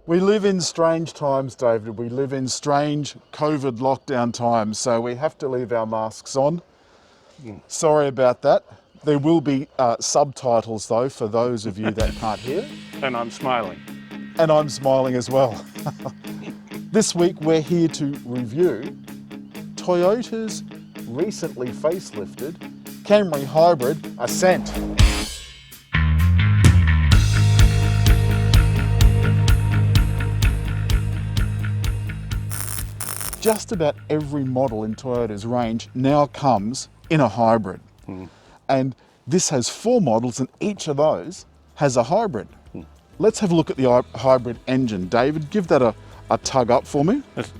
We live in strange times, David. We live in strange COVID lockdown times, so we have to leave our masks on. Sorry about that. There will be subtitles though for those of you that can't hear. And I'm smiling. And I'm smiling as well. This week we're here to review Toyota's recently facelifted Camry Hybrid Ascent. Just about every model in Toyota's range now comes in a hybrid. And this has 4 models and each of those has a hybrid. Let's have a look at the hybrid engine. David, give that a tug up for me. There's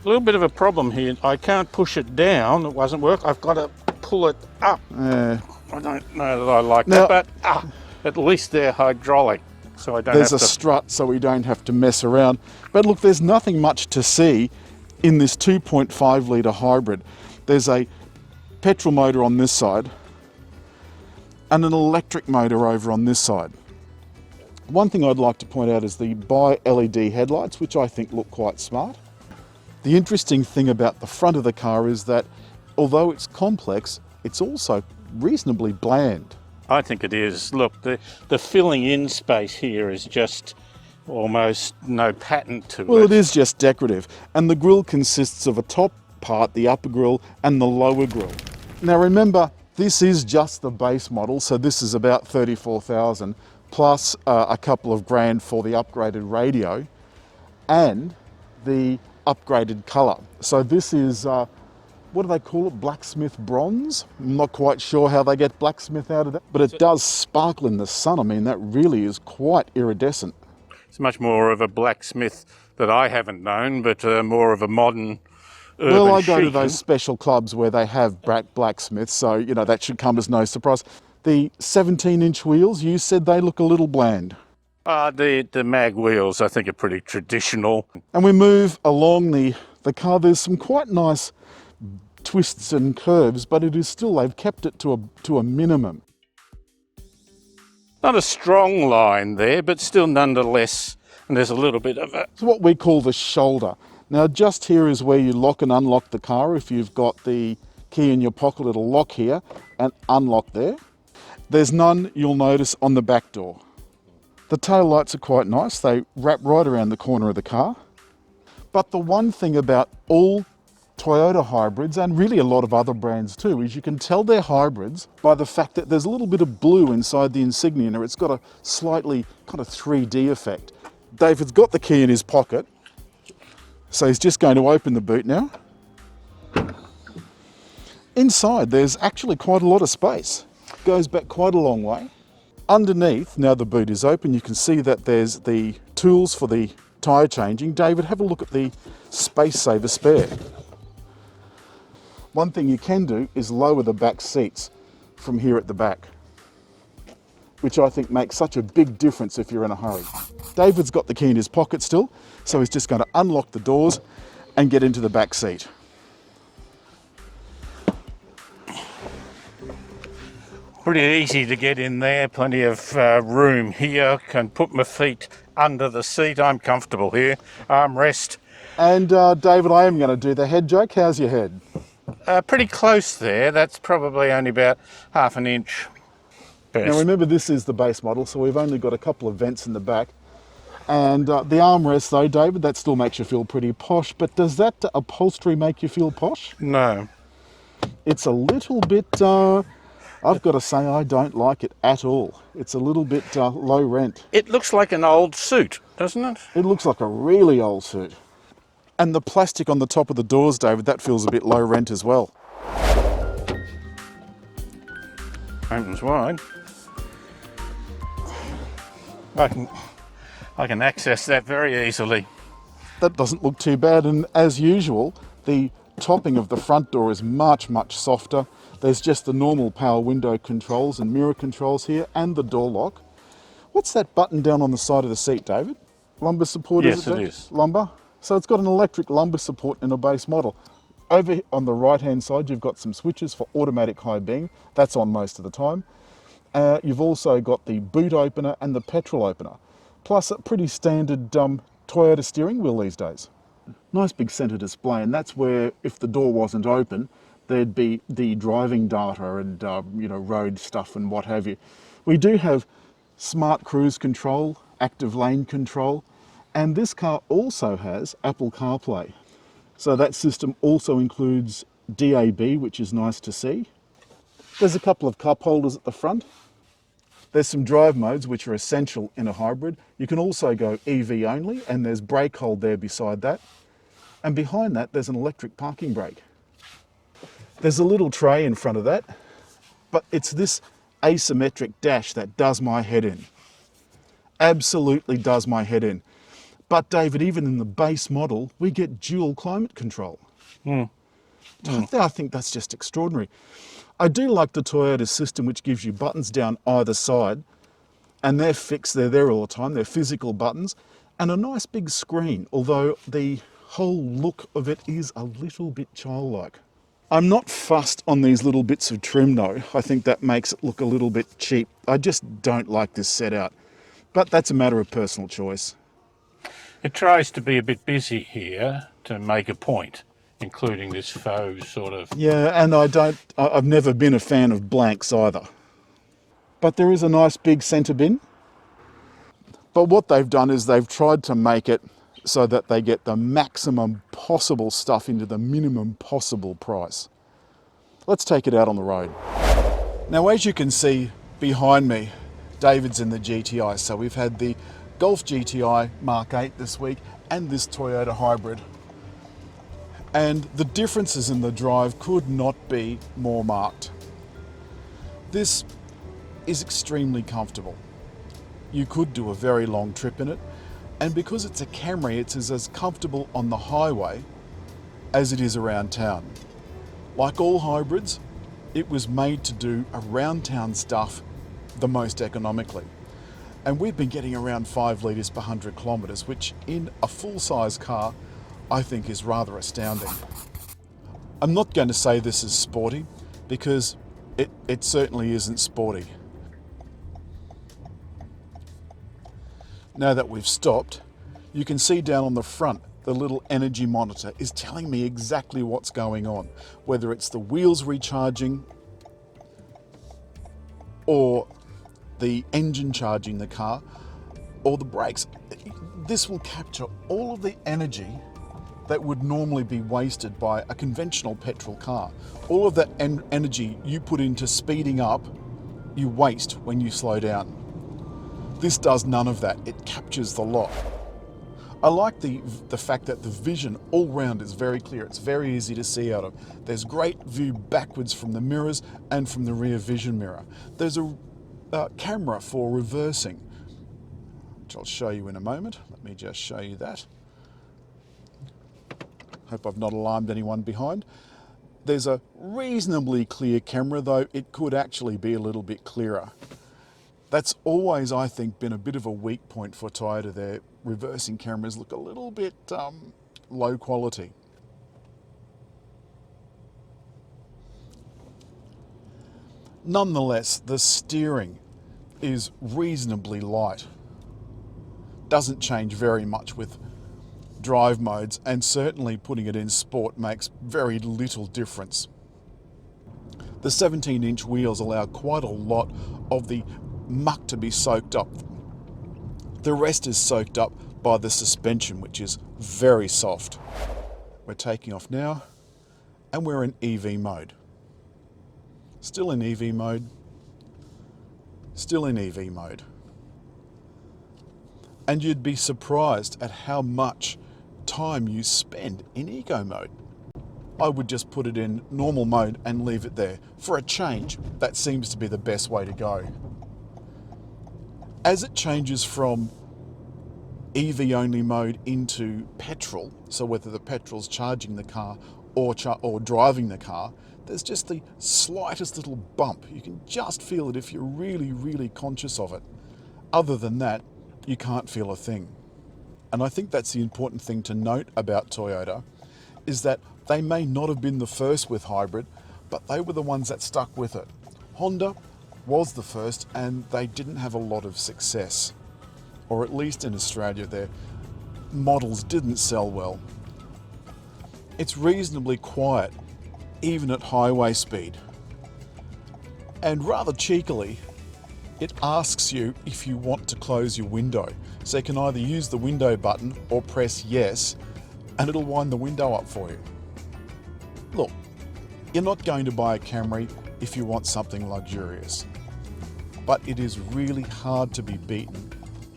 a little bit of a problem here. I can't push it down, it doesn't work. I've got to pull it up. I don't know that I like that, but at least they're hydraulic. So I don't There's have a strut so we don't have to mess around. But look, there's nothing much to see in this 2.5 litre hybrid. There's a petrol motor on this side and an electric motor over on this side. One thing I'd like to point out is the bi-LED headlights, which I think look quite smart. The interesting thing about the front of the car is that although it's complex, it's also reasonably bland. I think it is. Look, the filling in space here is just almost no pattern to it. Well, it is just decorative, and the grille consists of a top part, the upper grille, and the lower grille. Now remember, this is just the base model, so this is about 34,000 plus a couple of grand for the upgraded radio and the upgraded colour. So this is, what do they call it, Blacksmith Bronze? I'm not quite sure how they get blacksmith out of that, but it does sparkle in the sun. I mean, that really is quite iridescent. It's much more of a blacksmith that I haven't known, but more of a modern urban Well, I go to chic. those special clubs where they have blacksmiths, so, you know, that should come as no surprise. The 17-inch wheels, you said they look a little bland. The mag wheels, I think, are pretty traditional. And we move along the car. There's some quite nice twists and curves, but it is still, they've kept it to a minimum. Not a strong line there, but still nonetheless, and there's a little bit of a... It's what we call the shoulder. Now, just here is where you lock and unlock the car. If you've got the key in your pocket, it'll lock here and unlock there. There's none, you'll notice, on the back door. The tail lights are quite nice. They wrap right around the corner of the car. But the one thing about all Toyota hybrids, and really a lot of other brands too, is you can tell they're hybrids by the fact that there's a little bit of blue inside the insignia, and it's got a slightly kind of 3D effect. David's got the key in his pocket, so he's just going to open the boot now. Inside, there's actually quite a lot of space. Goes back quite a long way. Underneath, now the boot is open, you can see that there's the tools for the tyre changing. David, have a look at the space saver spare. One thing you can do is lower the back seats from here at the back, which I think makes such a big difference if you're in a hurry. David's got the key in his pocket still, so he's just going to unlock the doors and get into the back seat. Pretty easy to get in there, plenty of room here. Can put my feet under the seat, I'm comfortable here. Armrest. And David, I am going to do the head joke. How's your head? Pretty close there, that's probably only about half an inch. Best. Now remember, this is the base model, so we've only got a couple of vents in the back. And the armrest though, David, that still makes you feel pretty posh, but does that upholstery make you feel posh? No. It's a little bit, I've got to say, I don't like it at all. It's a little bit low rent. It looks like an old suit, doesn't it? It looks like a really old suit. And the plastic on the top of the doors, David, that feels a bit low rent as well. Opens wide. I can access that very easily. That doesn't look too bad, and as usual, the topping of the front door is much, much softer. There's just the normal power window controls and mirror controls here, and the door lock. What's that button down on the side of the seat, David? Lumbar support, yes, is it? Yes, it is. Lumbar? So it's got an electric lumbar support in a base model. Over on the right-hand side, you've got some switches for automatic high beam. That's on most of the time. You've also got the boot opener and the petrol opener, plus a pretty standard Toyota steering wheel these days. Nice big centre display, and that's where, if the door wasn't open, there'd be the driving data and road stuff and what have you. We do have smart cruise control, active lane control, and this car also has Apple CarPlay. So that system also includes DAB, which is nice to see. There's a couple of cup holders at the front. There's some drive modes which are essential in a hybrid. You can also go EV only, and there's brake hold there beside that. And behind that, there's an electric parking brake. There's a little tray in front of that, but it's this asymmetric dash that does my head in. Absolutely does my head in. But David, even in the base model, we get dual climate control. I think that's just extraordinary. I do like the Toyota system, which gives you buttons down either side, and they're fixed, they're there all the time, they're physical buttons, and a nice big screen, although the whole look of it is a little bit childlike. I'm not fussed on these little bits of trim though. I think that makes it look a little bit cheap. I just don't like this set out, but that's a matter of personal choice. It tries to be a bit busy here to make a point, including this faux sort of... Yeah, and I've never been a fan of blanks either. But there is a nice big centre bin. But what they've done is they've tried to make it so that they get the maximum possible stuff into the minimum possible price. Let's take it out on the road. Now, as you can see behind me, David's in the GTI. So we've had the Golf GTI Mark 8 this week and this Toyota Hybrid. And the differences in the drive could not be more marked. This is extremely comfortable. You could do a very long trip in it, and because it's a Camry, it's as comfortable on the highway as it is around town. Like all hybrids, it was made to do around town stuff the most economically. And we've been getting around 5 litres per 100 kilometres, which in a full-size car, I think is rather astounding. I'm not going to say this is sporty, because it certainly isn't sporty. Now that we've stopped, you can see down on the front, the little energy monitor is telling me exactly what's going on, whether it's the wheels recharging or the engine charging the car, or the brakes. This will capture all of the energy that would normally be wasted by a conventional petrol car. All of that energy you put into speeding up, you waste when you slow down. This does none of that. It captures the lot. I like the fact that the vision all round is very clear. It's very easy to see out of. There's great view backwards from the mirrors and from the rear vision mirror. There's a camera for reversing, which I'll show you in a moment. Let me just show you that. Hope I've not alarmed anyone behind. There's a reasonably clear camera, though it could actually be a little bit clearer. That's always, I think, been a bit of a weak point for Toyota. Their reversing cameras look a little bit low quality. Nonetheless, the steering is reasonably light. Doesn't change very much with drive modes, and certainly putting it in sport makes very little difference. The 17-inch wheels allow quite a lot of the muck to be soaked up. The rest is soaked up by the suspension, which is very soft. We're taking off now, and we're in EV mode. Still in EV mode. Still in EV mode. And you'd be surprised at how much time you spend in eco mode. I would just put it in normal mode and leave it there. For a change, that seems to be the best way to go. As it changes from EV only mode into petrol, so whether the petrol's charging the car or driving the car, there's just the slightest little bump. You can just feel it if you're really, really conscious of it. Other than that, you can't feel a thing. And I think that's the important thing to note about Toyota, is that they may not have been the first with hybrid, but they were the ones that stuck with it. Honda was the first, and they didn't have a lot of success, or at least in Australia. Their models didn't sell well. It's reasonably quiet, even at highway speed. And rather cheekily, it asks you if you want to close your window. So you can either use the window button or press yes, and it'll wind the window up for you. Look, you're not going to buy a Camry if you want something luxurious, but it is really hard to be beaten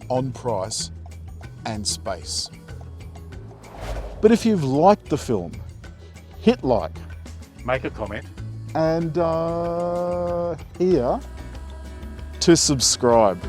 on price and space. But if you've liked the film, hit like. Make a comment. And here to subscribe.